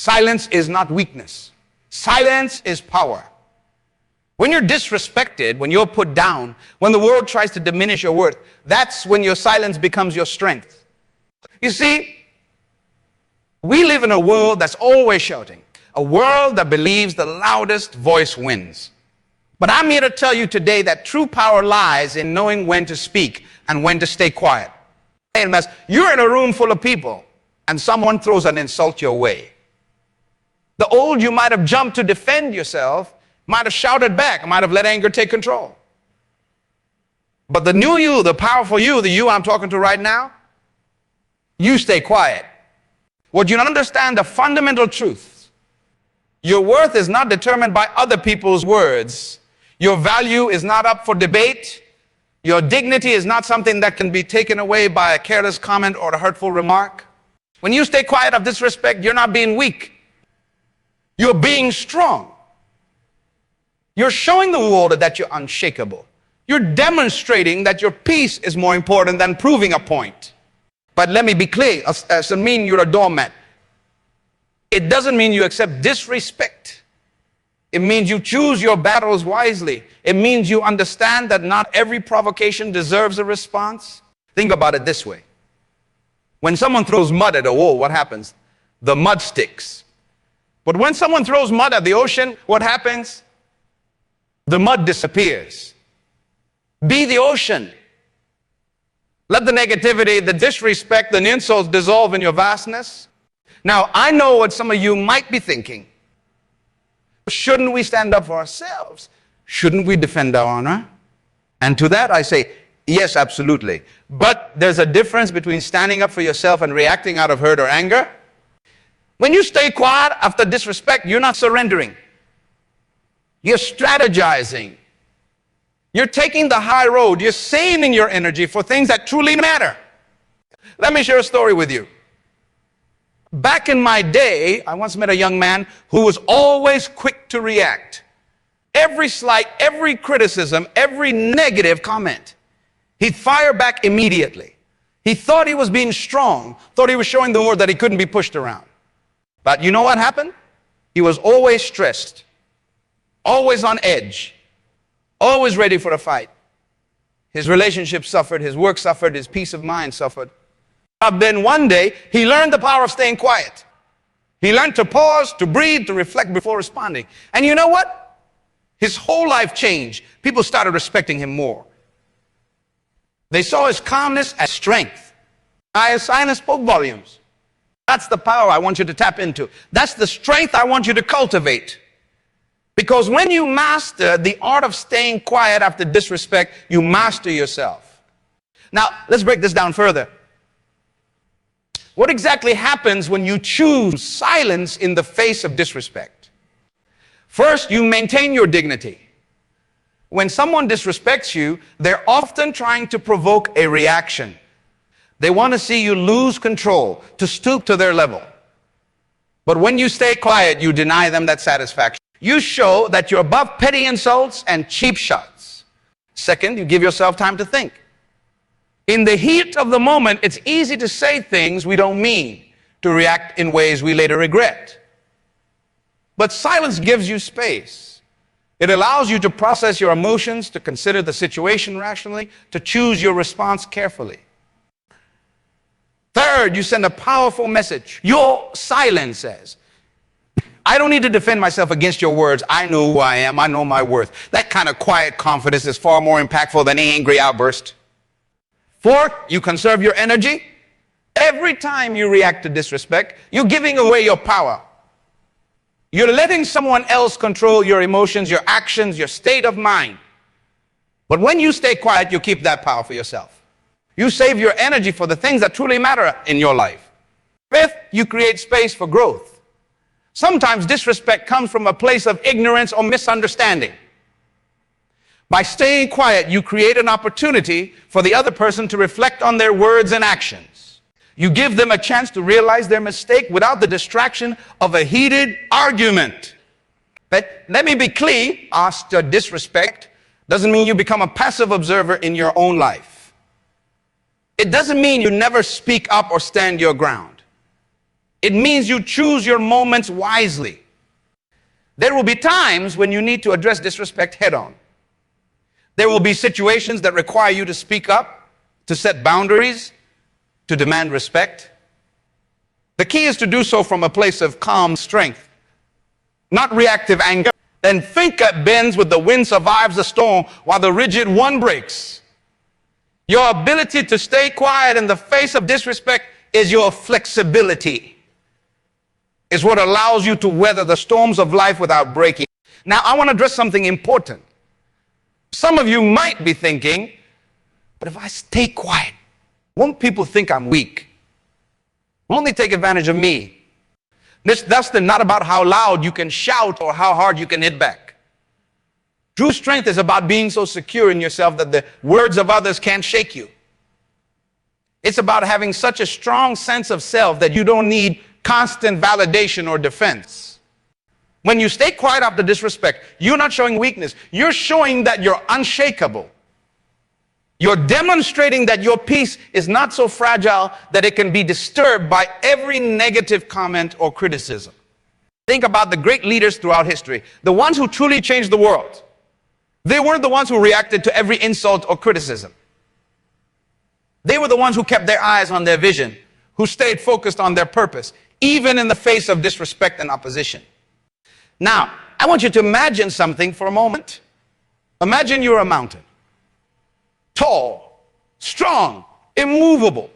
Silence is not weakness. Silence is power. When you're disrespected, when you're put down, when the world tries to diminish your worth, that's when your silence becomes your strength. You see, we live in a world that's always shouting, a world that believes the loudest voice wins. But I'm here to tell you today that true power lies in knowing when to speak and when to stay quiet. You're in a room full of people and someone throws an insult your way. The old you might have jumped to defend yourself, might have shouted back, might have let anger take control. But the new you, the powerful you, the you I'm talking to right now, you stay quiet. Would you understand the fundamental truth? Your worth is not determined by other people's words. Your value is not up for debate. Your dignity is not something that can be taken away by a careless comment or a hurtful remark. When you stay quiet of disrespect, you're not being weak. You're being strong. You're showing the world that you're unshakable. You're demonstrating that your peace is more important than proving a point. But let me be clear, it doesn't mean you're a doormat. It doesn't mean you accept disrespect. It means you choose your battles wisely. It means you understand that not every provocation deserves a response. Think about it this way. When someone throws mud at a wall, what happens? The mud sticks. But when someone throws mud at the ocean, what happens? The mud disappears. Be the ocean. Let the negativity, the disrespect, the insults dissolve in your vastness. Now, I know what some of you might be thinking. Shouldn't we stand up for ourselves? Shouldn't we defend our honor? And to that I say, yes, absolutely. But there's a difference between standing up for yourself and reacting out of hurt or anger. When you stay quiet after disrespect, you're not surrendering. You're strategizing. You're taking the high road. You're saving your energy for things that truly matter. Let me share a story with you. Back in my day, I once met a young man who was always quick to react. Every slight, every criticism, every negative comment, he'd fire back immediately. He thought he was being strong, thought he was showing the world that he couldn't be pushed around. But you know what happened? He was always stressed, always on edge, always ready for a fight. His relationship suffered, his work suffered, his peace of mind suffered. But then one day, he learned the power of staying quiet. He learned to pause, to breathe, to reflect before responding. And you know what? His whole life changed. People started respecting him more. They saw his calmness as strength. His silence spoke volumes. That's the power I want you to tap into. That's the strength I want you to cultivate. Because when you master the art of staying quiet after disrespect, you master yourself. Now, let's break this down further. What exactly happens when you choose silence in the face of disrespect? First, you maintain your dignity. When someone disrespects you, they're often trying to provoke a reaction. They want to see you lose control, to stoop to their level. But when you stay quiet, you deny them that satisfaction. You show that you're above petty insults and cheap shots. Second, you give yourself time to think. In the heat of the moment, it's easy to say things we don't mean, to react in ways we later regret. But silence gives you space. It allows you to process your emotions, to consider the situation rationally, to choose your response carefully. Third, you send a powerful message. Your silence says, I don't need to defend myself against your words. I know who I am. I know my worth. That kind of quiet confidence is far more impactful than any angry outburst. Fourth, you conserve your energy. Every time you react to disrespect, you're giving away your power. You're letting someone else control your emotions, your actions, your state of mind. But when you stay quiet, you keep that power for yourself. You save your energy for the things that truly matter in your life. Fifth, you create space for growth. Sometimes disrespect comes from a place of ignorance or misunderstanding. By staying quiet, you create an opportunity for the other person to reflect on their words and actions. You give them a chance to realize their mistake without the distraction of a heated argument. But let me be clear, after disrespect doesn't mean you become a passive observer in your own life. It doesn't mean you never speak up or stand your ground. It means you choose your moments wisely. There will be times when you need to address disrespect head on. There will be situations that require you to speak up, to set boundaries, to demand respect. The key is to do so from a place of calm strength, not reactive anger. Then thinker bends with the wind survives the storm while the rigid one breaks. Your ability to stay quiet in the face of disrespect is your flexibility. It's what allows you to weather the storms of life without breaking. Now, I want to address something important. Some of you might be thinking, but if I stay quiet, won't people think I'm weak? Won't they take advantage of me? That's not about how loud you can shout or how hard you can hit back. True strength is about being so secure in yourself that the words of others can't shake you. It's about having such a strong sense of self that you don't need constant validation or defense. When you stay quiet after disrespect, you're not showing weakness. You're showing that you're unshakable. You're demonstrating that your peace is not so fragile that it can be disturbed by every negative comment or criticism. Think about the great leaders throughout history, the ones who truly changed the world. They weren't the ones who reacted to every insult or criticism. They were the ones who kept their eyes on their vision, who stayed focused on their purpose, even in the face of disrespect and opposition. Now, I want you to imagine something for a moment. Imagine you're a mountain. Tall, strong, immovable.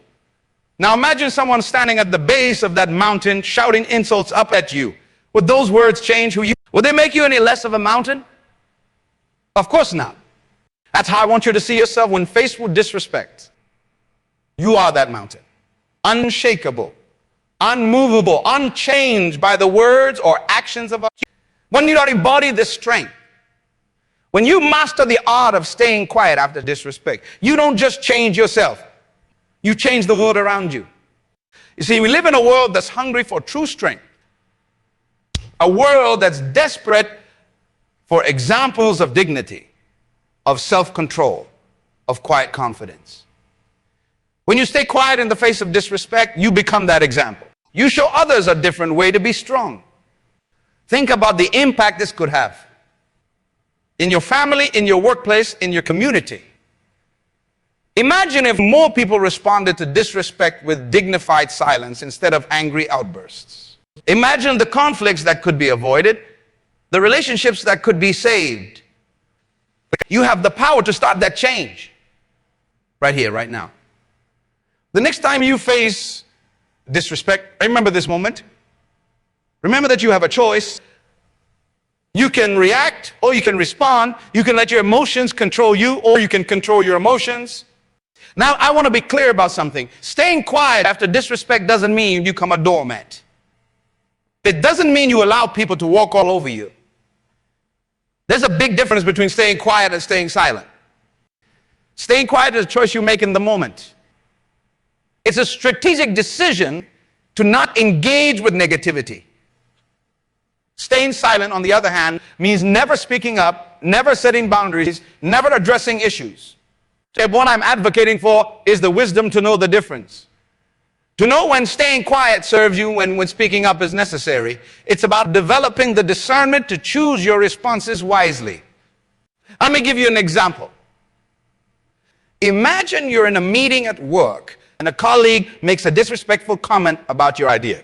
Now imagine someone standing at the base of that mountain shouting insults up at you. Would those words change who you are? Would they make you any less of a mountain? Of course not. That's how I want you to see yourself when faced with disrespect. You are that mountain. Unshakable, unmovable, unchanged by the words or actions of others. When you don't embody this strength, when you master the art of staying quiet after disrespect, you don't just change yourself, you change the world around you. You see, we live in a world that's hungry for true strength, a world that's desperate for examples of dignity, of self-control, of quiet confidence. When you stay quiet in the face of disrespect, you become that example. You show others a different way to be strong. Think about the impact this could have in your family, in your workplace, in your community. Imagine if more people responded to disrespect with dignified silence instead of angry outbursts. Imagine the conflicts that could be avoided, the relationships that could be saved. You have the power to start that change right here, right now. The next time you face disrespect, remember this moment. Remember that you have a choice. You can react or you can respond. You can let your emotions control you or you can control your emotions. Now, I want to be clear about something. Staying quiet after disrespect doesn't mean you become a doormat. It doesn't mean you allow people to walk all over you. There's a big difference between staying quiet and staying silent. Staying quiet is a choice you make in the moment. It's a strategic decision to not engage with negativity. Staying silent, on the other hand, means never speaking up, never setting boundaries, never addressing issues. So what I'm advocating for is the wisdom to know the difference. To know when staying quiet serves you when speaking up is necessary. It's about developing the discernment to choose your responses wisely. Let me give you an example. Imagine you're in a meeting at work and a colleague makes a disrespectful comment about your idea.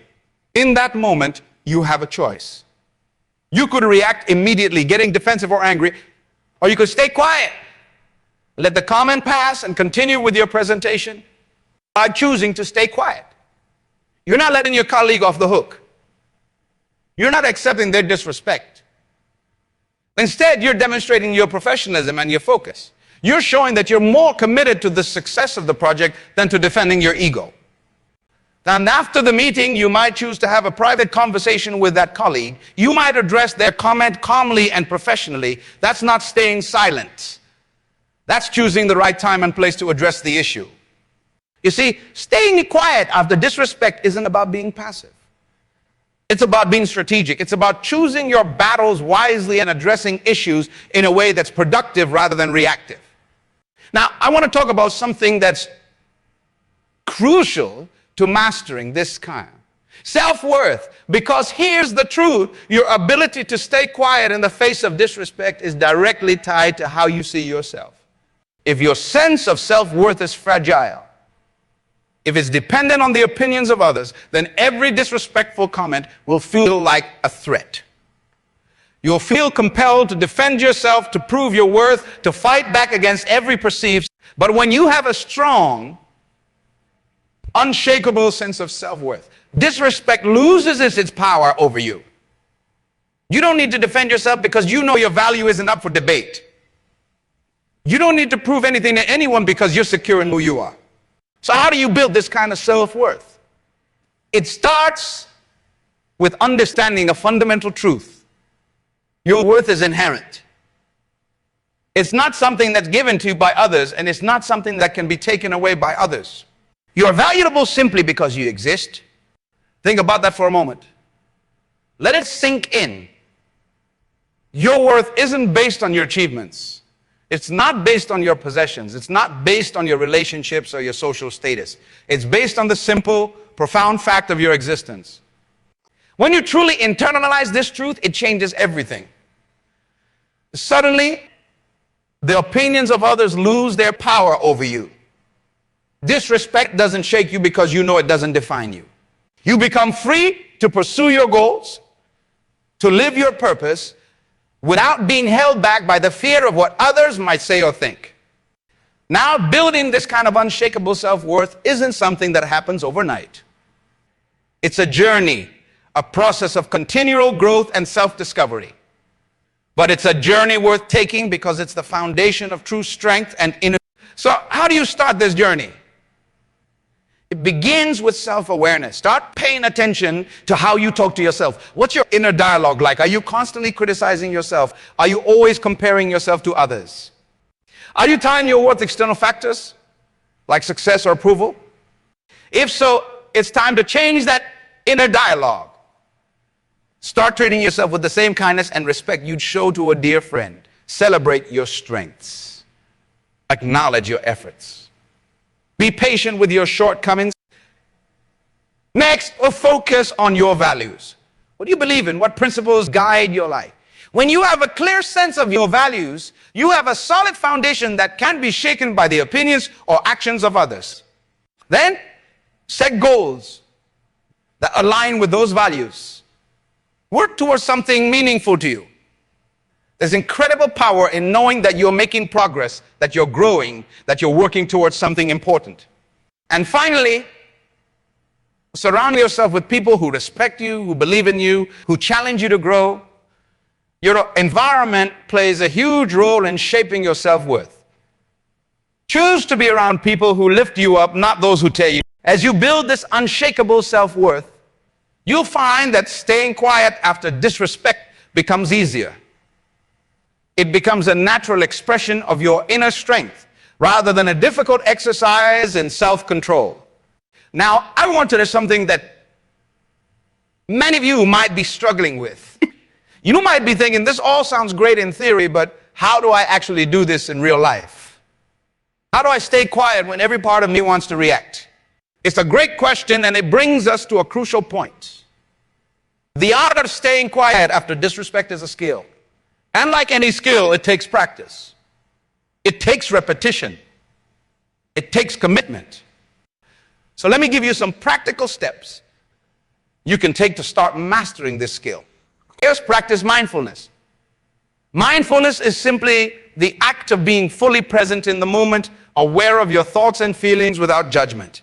In that moment, you have a choice. You could react immediately, getting defensive or angry, or you could stay quiet. Let the comment pass and continue with your presentation by choosing to stay quiet. You're not letting your colleague off the hook. You're not accepting their disrespect. Instead, you're demonstrating your professionalism and your focus. You're showing that you're more committed to the success of the project than to defending your ego. And after the meeting, you might choose to have a private conversation with that colleague. You might address their comment calmly and professionally. That's not staying silent. That's choosing the right time and place to address the issue. You see, staying quiet after disrespect isn't about being passive. It's about being strategic. It's about choosing your battles wisely and addressing issues in a way that's productive rather than reactive. Now, I want to talk about something that's crucial to mastering this kind. Self-worth, because here's the truth, your ability to stay quiet in the face of disrespect is directly tied to how you see yourself. If your sense of self-worth is fragile, if it's dependent on the opinions of others, then every disrespectful comment will feel like a threat. You'll feel compelled to defend yourself, to prove your worth, to fight back against every perceived. But when you have a strong, unshakable sense of self-worth, disrespect loses its power over you. You don't need to defend yourself because you know your value isn't up for debate. You don't need to prove anything to anyone because you're secure in who you are. So how do you build this kind of self-worth? It starts with understanding a fundamental truth. Your worth is inherent. It's not something that's given to you by others, and it's not something that can be taken away by others. You're valuable simply because you exist. Think about that for a moment. Let it sink in. Your worth isn't based on your achievements. It's not based on your possessions. It's not based on your relationships or your social status. It's based on the simple, profound fact of your existence. When you truly internalize this truth, it changes everything. Suddenly, the opinions of others lose their power over you. Disrespect doesn't shake you because you know it doesn't define you. You become free to pursue your goals, to live your purpose, without being held back by the fear of what others might say or think. Now, building this kind of unshakable self-worth isn't something that happens overnight. It's a journey, a process of continual growth and self-discovery. But it's a journey worth taking because it's the foundation of true strength and inner. So how do you start this journey? It begins with self-awareness. Start paying attention to how you talk to yourself. What's your inner dialogue like? Are you constantly criticizing yourself? Are you always comparing yourself to others? Are you tying your worth to external factors like success or approval? If so, it's time to change that inner dialogue. Start treating yourself with the same kindness and respect you'd show to a dear friend. Celebrate your strengths. Acknowledge your efforts. Be patient with your shortcomings. Next, focus on your values. What do you believe in? What principles guide your life? When you have a clear sense of your values, you have a solid foundation that can't be shaken by the opinions or actions of others. Then, set goals that align with those values. Work towards something meaningful to you. There's incredible power in knowing that you're making progress, that you're growing, that you're working towards something important. And finally, surround yourself with people who respect you, who believe in you, who challenge you to grow. Your environment plays a huge role in shaping your self-worth. Choose to be around people who lift you up, not those who tear you. As you build this unshakable self-worth, you'll find that staying quiet after disrespect becomes easier. It becomes a natural expression of your inner strength rather than a difficult exercise in self-control. Now, I want to do something that many of you might be struggling with. You might be thinking, this all sounds great in theory, but how do I actually do this in real life? How do I stay quiet when every part of me wants to react? It's a great question, and it brings us to a crucial point. The art of staying quiet after disrespect is a skill. And like any skill, it takes practice. It takes repetition. It takes commitment. So let me give you some practical steps you can take to start mastering this skill. First, practice mindfulness. Mindfulness is simply the act of being fully present in the moment, aware of your thoughts and feelings without judgment.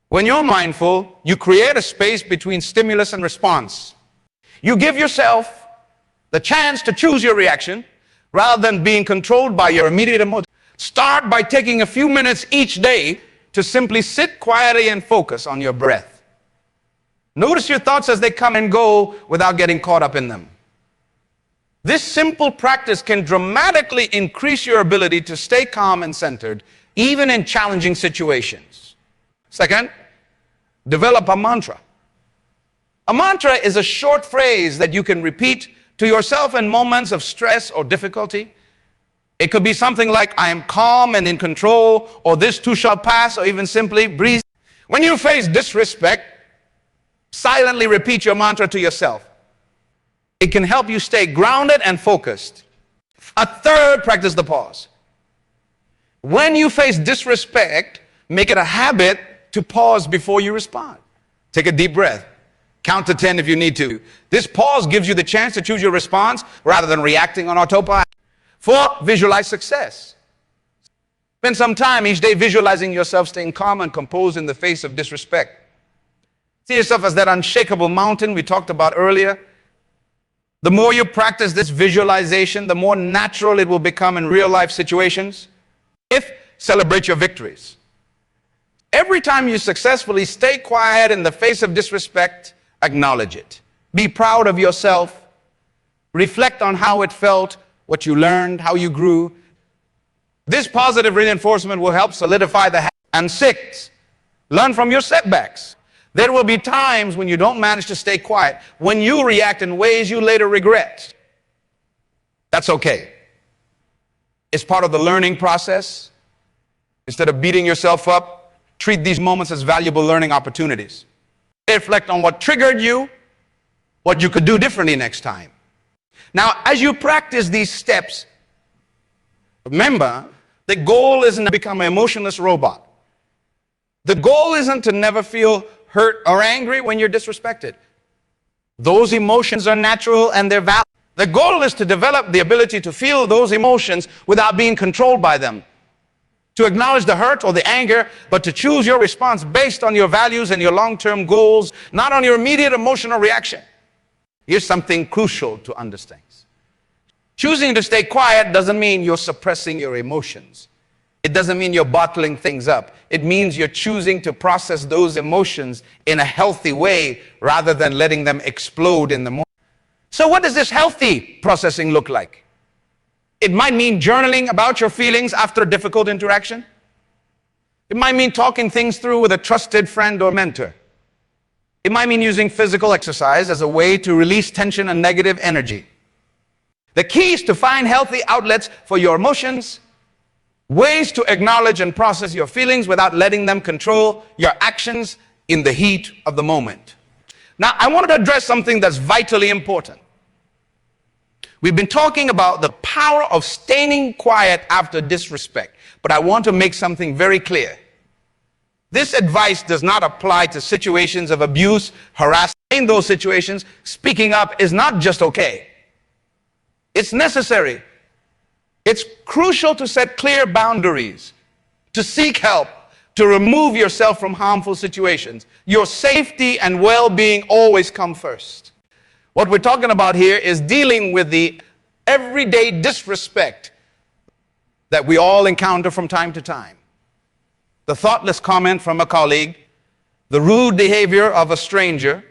When you're mindful, you create a space between stimulus and response. You give yourself the chance to choose your reaction rather than being controlled by your immediate emotion. Start by taking a few minutes each day to simply sit quietly and focus on your breath. Notice your thoughts as they come and go without getting caught up in them. This simple practice can dramatically increase your ability to stay calm and centered, even in challenging situations. Second, develop a mantra. A mantra is a short phrase that you can repeat to yourself in moments of stress or difficulty. It could be something like, I am calm and in control, or this too shall pass, or even simply breathe. When you face disrespect, Silently repeat your mantra to yourself. It can help you stay grounded and focused. A third, practice the pause. When you face disrespect, make it a habit to pause before you respond. Take a deep breath. Count to 10 if you need to. This pause gives you the chance to choose your response rather than reacting on autopilot. 4, visualize success. Spend some time each day visualizing yourself staying calm and composed in the face of disrespect. See yourself as that unshakable mountain we talked about earlier. The more you practice this visualization, the more natural it will become in real life situations. Celebrate your victories. Every time you successfully stay quiet in the face of disrespect, acknowledge it. Be proud of yourself. Reflect on how it felt, what you learned, how you grew. This positive reinforcement will help solidify the habit. And 6, learn from your setbacks. There will be times when you don't manage to stay quiet, when you react in ways you later regret. That's okay. It's part of the learning process. Instead of beating yourself up, treat these moments as valuable learning opportunities. Reflect on what triggered you, what you could do differently next time. Now, as you practice these steps, remember, the goal isn't to become an emotionless robot. The goal isn't to never feel hurt or angry when you're disrespected. Those emotions are natural and they're valid. The goal is to develop the ability to feel those emotions without being controlled by them. To acknowledge the hurt or the anger, but to choose your response based on your values and your long-term goals, not on your immediate emotional reaction. Here's something crucial to understand. Choosing to stay quiet doesn't mean you're suppressing your emotions. It doesn't mean you're bottling things up. It means you're choosing to process those emotions in a healthy way rather than letting them explode in the moment. So what does this healthy processing look like? It might mean journaling about your feelings after a difficult interaction. It might mean talking things through with a trusted friend or mentor. It might mean using physical exercise as a way to release tension and negative energy. The key is to find healthy outlets for your emotions, ways to acknowledge and process your feelings without letting them control your actions in the heat of the moment. Now, I wanted to address something that's vitally important. We've been talking about the power of staying quiet after disrespect, but I want to make something very clear. This advice does not apply to situations of abuse, harassment. In those situations, speaking up is not just okay. It's necessary. It's crucial to set clear boundaries, to seek help, to remove yourself from harmful situations. Your safety and well-being always come first. What we're talking about here is dealing with the everyday disrespect that we all encounter from time to time. The thoughtless comment from a colleague, the rude behavior of a stranger,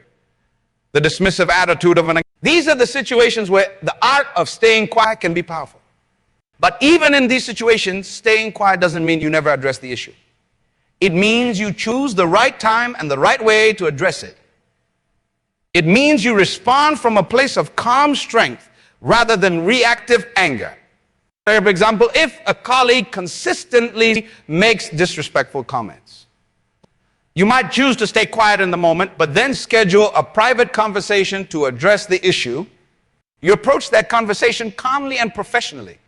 the dismissive attitude of an... These are the situations where the art of staying quiet can be powerful. But even in these situations, staying quiet doesn't mean you never address the issue. It means you choose the right time and the right way to address it. It means you respond from a place of calm strength rather than reactive anger. For example, if a colleague consistently makes disrespectful comments, you might choose to stay quiet in the moment, but then schedule a private conversation to address the issue. You approach that conversation calmly and professionally,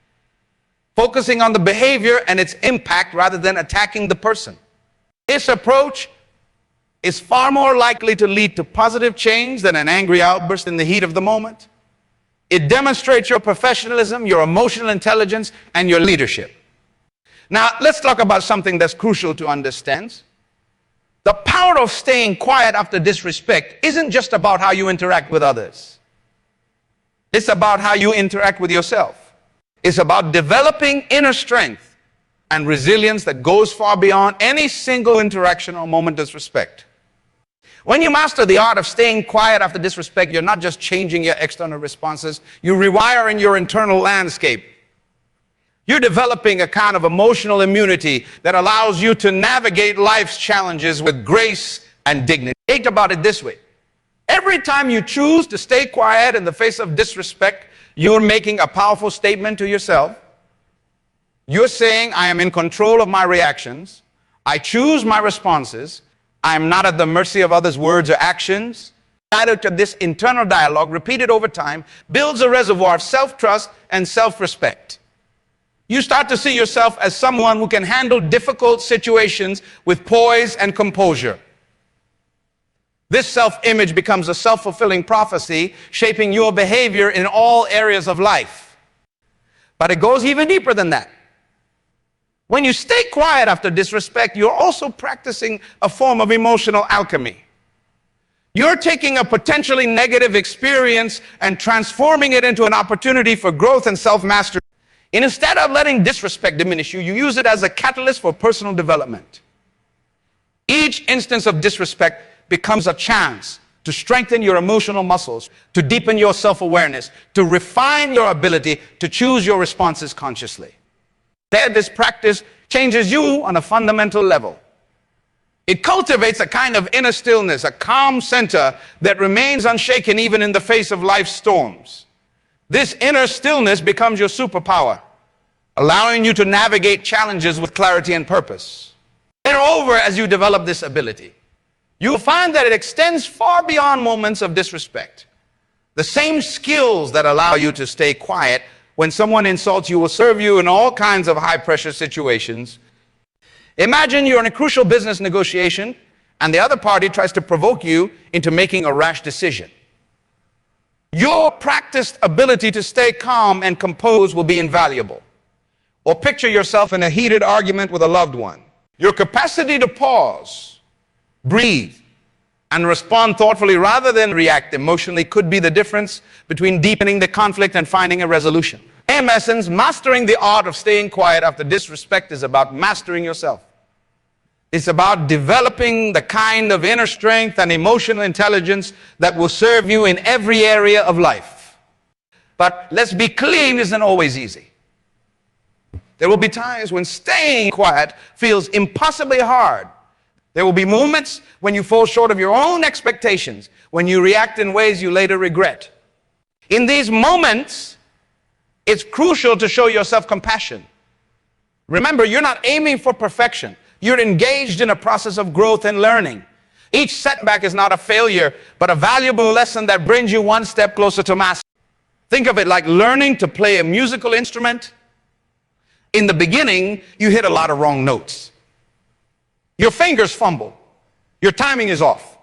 focusing on the behavior and its impact rather than attacking the person. This approach is far more likely to lead to positive change than an angry outburst in the heat of the moment. It demonstrates your professionalism, your emotional intelligence, and your leadership. Now, let's talk about something that's crucial to understand. The power of staying quiet after disrespect isn't just about how you interact with others. It's about how you interact with yourself. It's about developing inner strength and resilience that goes far beyond any single interaction or moment of disrespect. When you master the art of staying quiet after disrespect, you're not just changing your external responses, you're rewiring your internal landscape. You're developing a kind of emotional immunity that allows you to navigate life's challenges with grace and dignity. Think about it this way. Every time you choose to stay quiet in the face of disrespect, you're making a powerful statement to yourself. You're saying, I am in control of my reactions. I choose my responses. I am not at the mercy of others' words or actions. To this internal dialogue, repeated over time, builds a reservoir of self-trust and self-respect. You start to see yourself as someone who can handle difficult situations with poise and composure. This self-image becomes a self-fulfilling prophecy, shaping your behavior in all areas of life. But it goes even deeper than that. When you stay quiet after disrespect, you're also practicing a form of emotional alchemy. You're taking a potentially negative experience and transforming it into an opportunity for growth and self-mastery. And instead of letting disrespect diminish you, you use it as a catalyst for personal development. Each instance of disrespect becomes a chance to strengthen your emotional muscles, to deepen your self-awareness, to refine your ability to choose your responses consciously. This practice changes you on a fundamental level. It cultivates a kind of inner stillness, a calm center that remains unshaken even in the face of life's storms. This inner stillness becomes your superpower, allowing you to navigate challenges with clarity and purpose. Moreover, as you develop this ability, you'll find that it extends far beyond moments of disrespect. The same skills that allow you to stay quiet when someone insults you will serve you in all kinds of high-pressure situations. Imagine you're in a crucial business negotiation and the other party tries to provoke you into making a rash decision. Your practiced ability to stay calm and composed will be invaluable. Or picture yourself in a heated argument with a loved one. Your capacity to pause, breathe, and respond thoughtfully rather than react emotionally could be the difference between deepening the conflict and finding a resolution. In essence, mastering the art of staying quiet after disrespect is about mastering yourself. It's about developing the kind of inner strength and emotional intelligence that will serve you in every area of life. But let's be clear, it isn't always easy. There will be times when staying quiet feels impossibly hard. There will be moments when you fall short of your own expectations, when you react in ways you later regret. In these moments, it's crucial to show yourself compassion. Remember, you're not aiming for perfection. You're engaged in a process of growth and learning. Each setback is not a failure, but a valuable lesson that brings you one step closer to mastery. Think of it like learning to play a musical instrument. In the beginning, you hit a lot of wrong notes. Your fingers fumble. Your timing is off.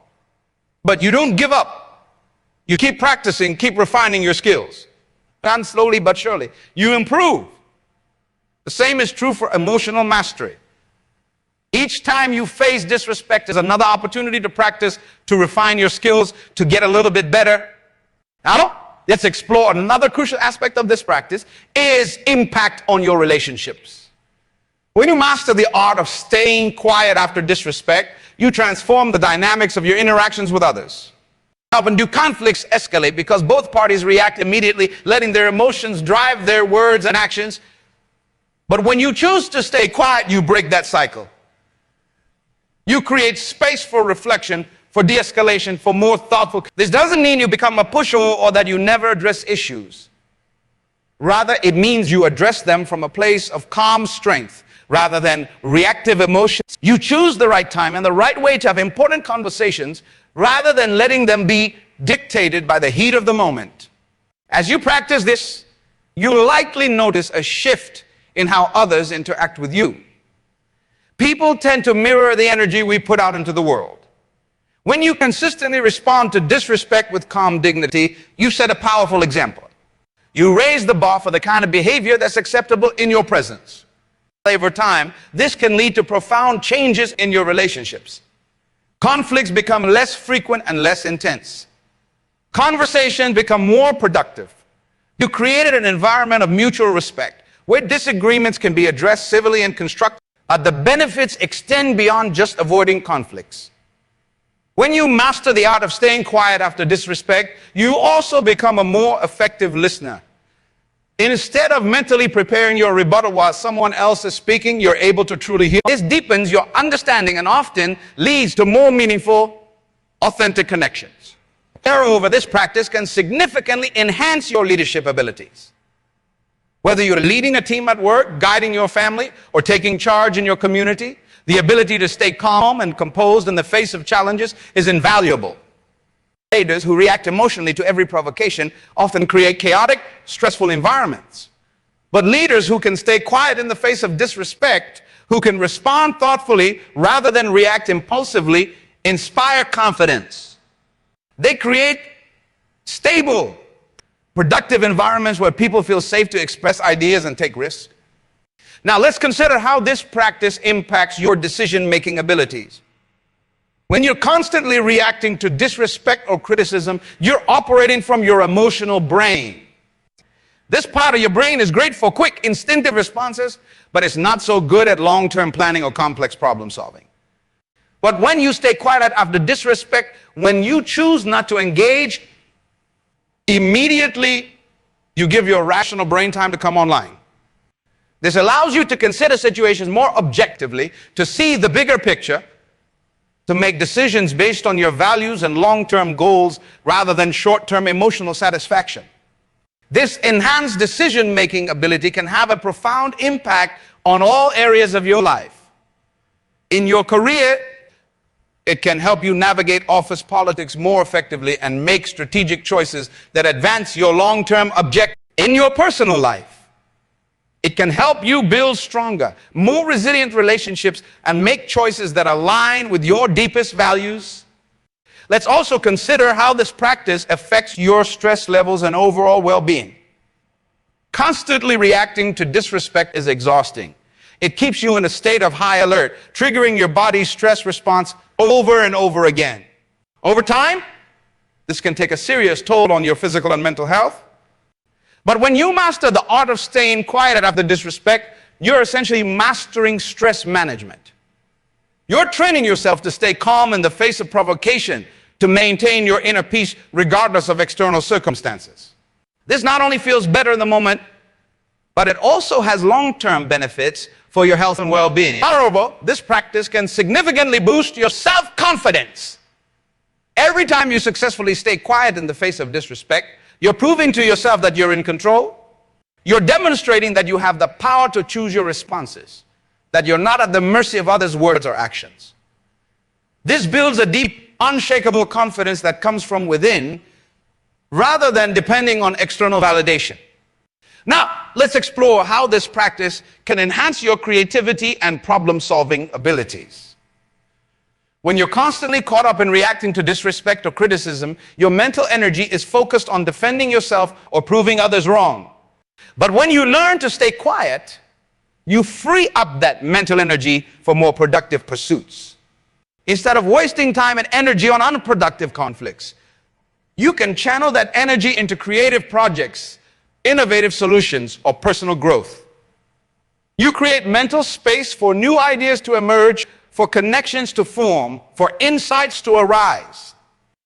But you don't give up. You keep practicing, keep refining your skills. And slowly but surely, you improve. The same is true for emotional mastery. Each time you face disrespect is another opportunity to practice, to refine your skills, to get a little bit better. Now, let's explore another crucial aspect of this practice is impact on your relationships. When you master the art of staying quiet after disrespect, you transform the dynamics of your interactions with others. Often do conflicts escalate because both parties react immediately, letting their emotions drive their words and actions. But when you choose to stay quiet, you break that cycle. You create space for reflection, for de-escalation, for more thoughtful. This doesn't mean you become a pushover or that you never address issues. Rather, it means you address them from a place of calm strength rather than reactive emotions. You choose the right time and the right way to have important conversations rather than letting them be dictated by the heat of the moment. As you practice this, you'll likely notice a shift in how others interact with you. People tend to mirror the energy we put out into the world. When you consistently respond to disrespect with calm dignity, you set a powerful example. You raise the bar for the kind of behavior that's acceptable in your presence. Over time, this can lead to profound changes in your relationships. Conflicts become less frequent and less intense. Conversations become more productive. You created an environment of mutual respect where disagreements can be addressed civilly and constructively. The benefits extend beyond just avoiding conflicts. When you master the art of staying quiet after disrespect, you also become a more effective listener. Instead of mentally preparing your rebuttal while someone else is speaking, you're able to truly hear. This deepens your understanding and often leads to more meaningful, authentic connections. Moreover, this practice can significantly enhance your leadership abilities. Whether you're leading a team at work, guiding your family, or taking charge in your community, The ability to stay calm and composed in the face of challenges is invaluable. Leaders who react emotionally to every provocation often create chaotic, stressful environments. But leaders who can stay quiet in the face of disrespect, who can respond thoughtfully rather than react impulsively, inspire confidence. They create stable, productive environments where people feel safe to express ideas and take risks. Now let's consider how this practice impacts your decision-making abilities. When you're constantly reacting to disrespect or criticism, you're operating from your emotional brain. This part of your brain is great for quick, instinctive responses, but it's not so good at long-term planning or complex problem solving. But when you stay quiet after disrespect, when you choose not to engage, immediately you give your rational brain time to come online. This allows you to consider situations more objectively, to see the bigger picture, to make decisions based on your values and long-term goals rather than short-term emotional satisfaction. This enhanced decision-making ability can have a profound impact on all areas of your life. In your career, it can help you navigate office politics more effectively and make strategic choices that advance your long-term objectives. In your personal life, it can help you build stronger, more resilient relationships and make choices that align with your deepest values. Let's also consider how this practice affects your stress levels and overall well-being. Constantly reacting to disrespect is exhausting. It keeps you in a state of high alert, triggering your body's stress response over and over again. Over time, this can take a serious toll on your physical and mental health. But when you master the art of staying quiet after disrespect, you're essentially mastering stress management. You're training yourself to stay calm in the face of provocation, to maintain your inner peace regardless of external circumstances. This not only feels better in the moment, but it also has long-term benefits for your health and well-being. Moreover, this practice can significantly boost your self-confidence. Every time you successfully stay quiet in the face of disrespect, you're proving to yourself that you're in control. You're demonstrating that you have the power to choose your responses, that you're not at the mercy of others' words or actions. This builds a deep, unshakable confidence that comes from within, rather than depending on external validation. Now, let's explore how this practice can enhance your creativity and problem-solving abilities. When you're constantly caught up in reacting to disrespect or criticism, your mental energy is focused on defending yourself or proving others wrong. But when you learn to stay quiet, you free up that mental energy for more productive pursuits. Instead of wasting time and energy on unproductive conflicts, you can channel that energy into creative projects, innovative solutions, or personal growth. You create mental space for new ideas to emerge, for connections to form, for insights to arise.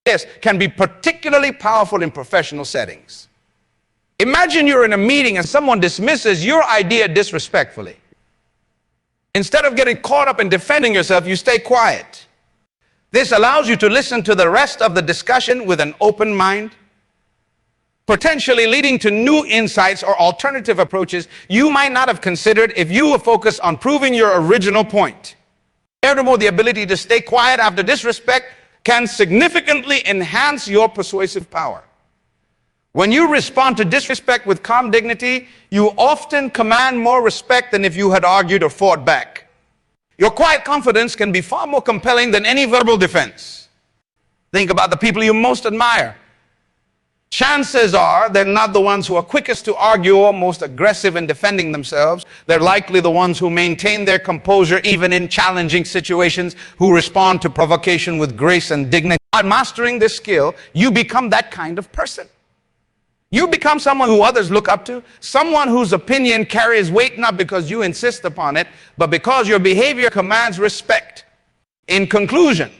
This can be particularly powerful in professional settings. Imagine you're in a meeting and someone dismisses your idea disrespectfully. Instead of getting caught up in defending yourself, you stay quiet. This allows you to listen to the rest of the discussion with an open mind, potentially leading to new insights or alternative approaches you might not have considered if you were focused on proving your original point. Furthermore, the ability to stay quiet after disrespect can significantly enhance your persuasive power. When you respond to disrespect with calm dignity, you often command more respect than if you had argued or fought back. Your quiet confidence can be far more compelling than any verbal defense. Think about the people you most admire. Chances are they're not the ones who are quickest to argue or most aggressive in defending themselves. They're likely the ones who maintain their composure even in challenging situations, who respond to provocation with grace and dignity. By mastering this skill, you become that kind of person. You become someone who others look up to, someone whose opinion carries weight not because you insist upon it, but because your behavior commands respect. In conclusion,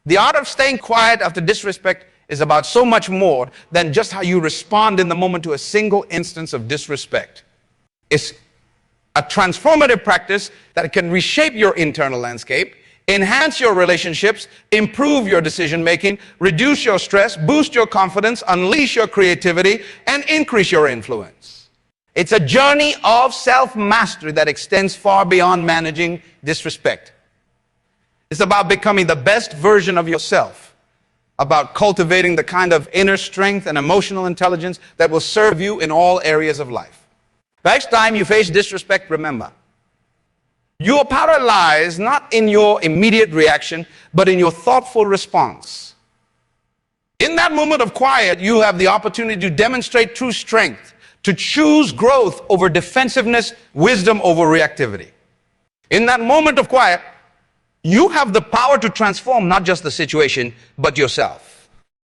the art of staying quiet after disrespect is about so much more than just how you respond in the moment to a single instance of disrespect. It's a transformative practice that can reshape your internal landscape, enhance your relationships, improve your decision-making, reduce your stress, boost your confidence, unleash your creativity, and increase your influence. It's a journey of self-mastery that extends far beyond managing disrespect. It's about becoming the best version of yourself, about cultivating the kind of inner strength and emotional intelligence that will serve you in all areas of life. Next time you face disrespect, remember, your power lies not in your immediate reaction, but in your thoughtful response. In that moment of quiet, you have the opportunity to demonstrate true strength, to choose growth over defensiveness, wisdom over reactivity. In that moment of quiet, you have the power to transform not just the situation, but yourself.